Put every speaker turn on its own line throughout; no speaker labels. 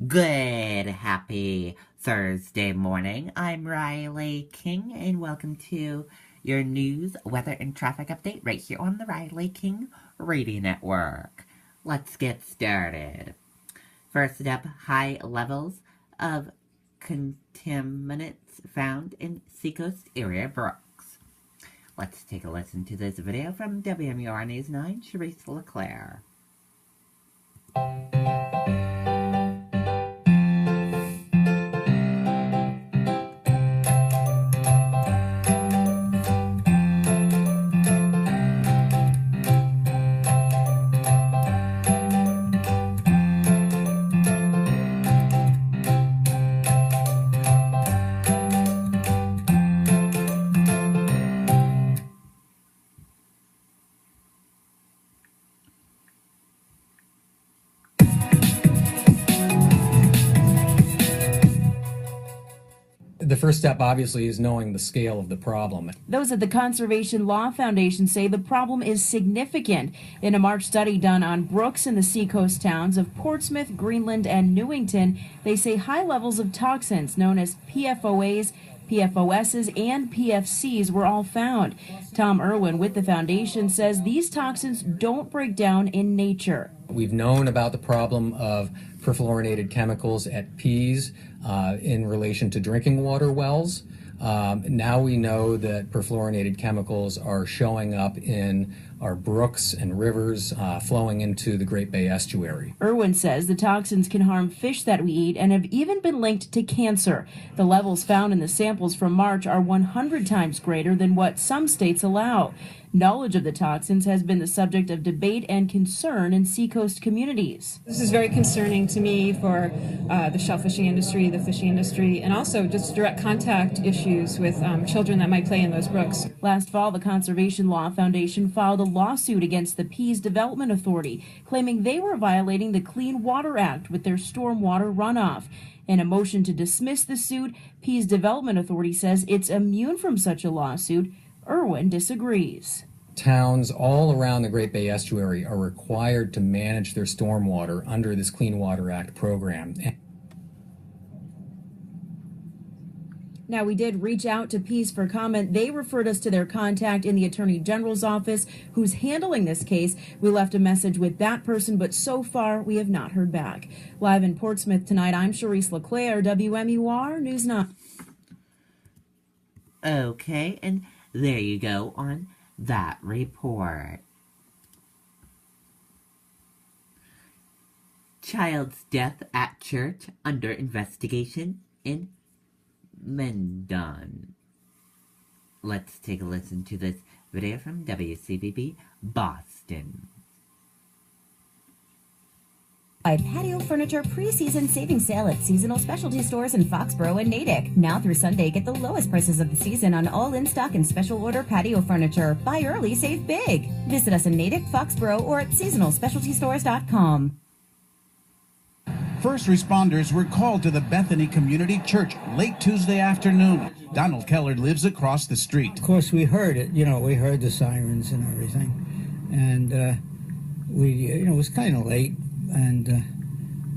Good, happy Thursday morning. I'm Riley King, and welcome to your news, weather, and traffic update right here on the Riley King Radio Network. Let's get started. First up, high levels of contaminants found in Seacoast area Brooks. Let's take a listen to this video from WMUR News 9, Charisse LeClaire.
The first step, obviously, is knowing the scale of the problem.
Those at the Conservation Law Foundation say the problem is significant. In a March study done on Brooks and the seacoast towns of Portsmouth, Greenland, and Newington, they say high levels of toxins known as PFOAs, PFOSs, and PFCs were all found. Tom Irwin with the foundation says these toxins don't break down in nature.
We've known about the problem of perfluorinated chemicals at Pease in relation to drinking water wells. Now we know that perfluorinated chemicals are showing up in our brooks and rivers flowing into the Great Bay Estuary.
Irwin says the toxins can harm fish that we eat and have even been linked to cancer. The levels found in the samples from March are 100 times greater than what some states allow. Knowledge of the toxins has been the subject of debate and concern in seacoast communities.
This is very concerning to me for the shellfishing industry, the fishing industry, and also just direct contact issues with children that might play in those brooks.
Last fall, the Conservation Law Foundation filed a lawsuit against the Pease Development Authority, claiming they were violating the Clean Water Act with their stormwater runoff. In a motion to dismiss the suit, Pease Development Authority says it's immune from such a lawsuit. Irwin disagrees.
Towns all around the Great Bay Estuary are required to manage their stormwater under this Clean Water Act program.
Now, we did reach out to Pease for comment. They referred us to their contact in the Attorney General's office who's handling this case. We left a message with that person, but so far we have not heard back. Live in Portsmouth tonight, I'm Charisse LeClaire, WMUR News 9.
Okay, and there you go on that report. Child's death at church under investigation in Mendon. Let's take a listen to this video from WCBB Boston.
Patio Furniture pre-season savings sale at seasonal specialty stores in Foxborough and Natick. Now through Sunday, get the lowest prices of the season on all in-stock and special order patio furniture. Buy early, save big. Visit us in Natick, Foxborough, or at seasonalspecialtystores.com.
First responders were called to the Bethany Community Church late Tuesday afternoon. Donald Keller lives across the street.
Of course, we heard it. We heard the sirens and everything. And it was kind of late. And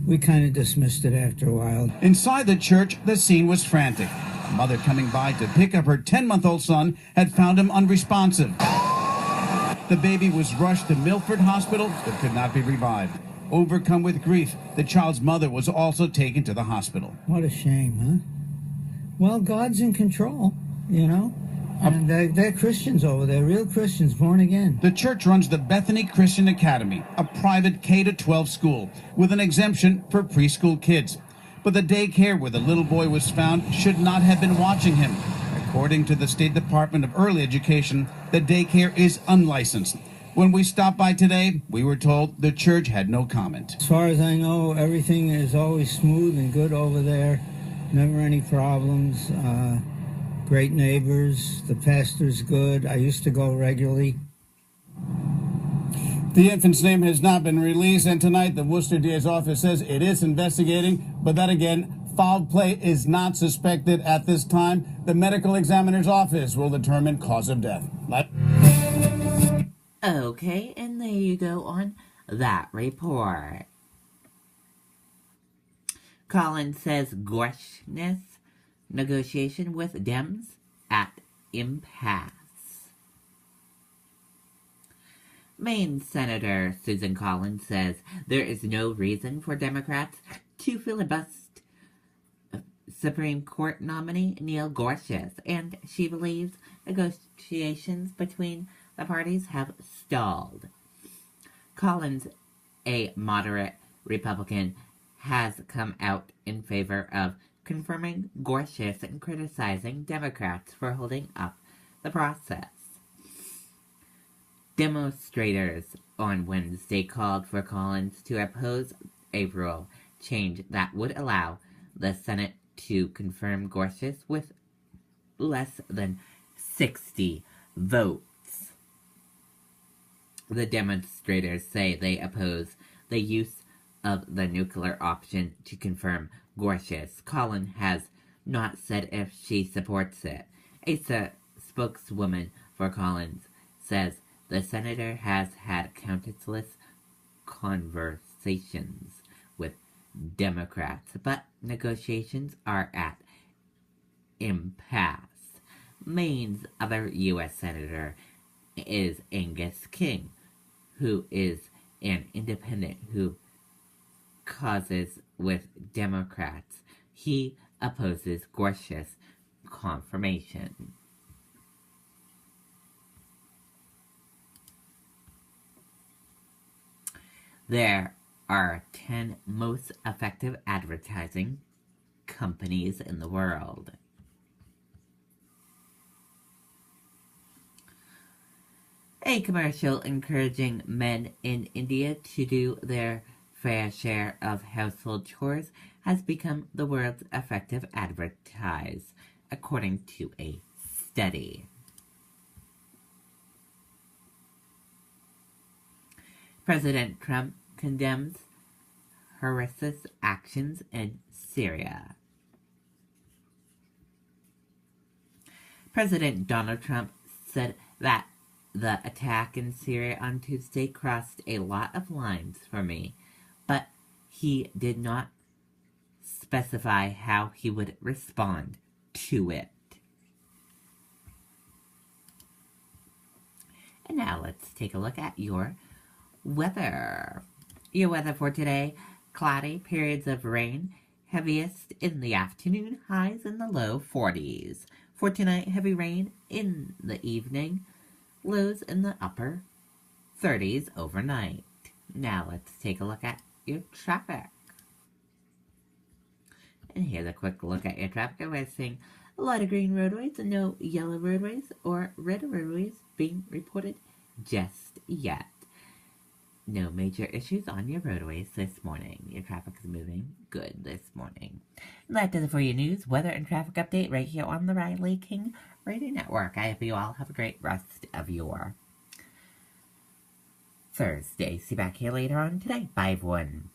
we kind of dismissed it after a while.
Inside the church, the scene was frantic. A mother coming by to pick up her 10-month-old son had found him unresponsive. The baby was rushed to Milford Hospital but could not be revived. Overcome with grief, the child's mother was also taken to the hospital.
What a shame, huh? Well, God's in control, And they're Christians over there, real Christians, born again.
The church runs the Bethany Christian Academy, a private K-12 school with an exemption for preschool kids. But the daycare where the little boy was found should not have been watching him. According to the State Department of Early Education, the daycare is unlicensed. When we stopped by today, we were told the church had no comment.
As far as I know, everything is always smooth and good over there. Never any problems. Great neighbors. The pastor's good. I used to go regularly.
The infant's name has not been released, and tonight the Worcester DA's office says it is investigating, but that again, foul play is not suspected at this time. The medical examiner's office will determine cause of death.
Okay, and there you go on that report. Collins says Gorsuch negotiation with Dems at impasse. Maine Senator Susan Collins says there is no reason for Democrats to filibuster Supreme Court nominee Neil Gorsuch, and she believes negotiations between the parties have stalled. Collins, a moderate Republican, has come out in favor of confirming Gorsuch and criticizing Democrats for holding up the process. Demonstrators on Wednesday called for Collins to oppose a rule change that would allow the Senate to confirm Gorsuch with less than 60 votes. The demonstrators say they oppose the use of the nuclear option to confirm Gorsuch. Collins has not said if she supports it. A spokeswoman for Collins says the senator has had countless conversations with Democrats, but negotiations are at impasse. Maine's other U.S. senator is Angus King, who is an independent who causes with Democrats. He opposes Gorsuch's confirmation. There are 10 most effective advertising companies in the world. A commercial encouraging men in India to do their fair share of household chores has become the world's effective advertise, according to a study. President Trump condemns horrendous actions in Syria. President Donald Trump said that the attack in Syria on Tuesday crossed a lot of lines for me, but he did not specify how he would respond to it. And now let's take a look at your weather. Your weather for today: cloudy, periods of rain, heaviest in the afternoon, highs in the low 40s. For tonight, heavy rain in the evening, lows in the upper 30s overnight. Now let's take a look at your traffic. And here's a quick look at your traffic. We're seeing a lot of green roadways and no yellow roadways or red roadways being reported just yet. No major issues on your roadways this morning. Your traffic is moving good this morning. And that does it for your news, weather, and traffic update right here on the Riley King Radio Network. I hope you all have a great rest of your Thursday. See you back here later on today. Bye, everyone.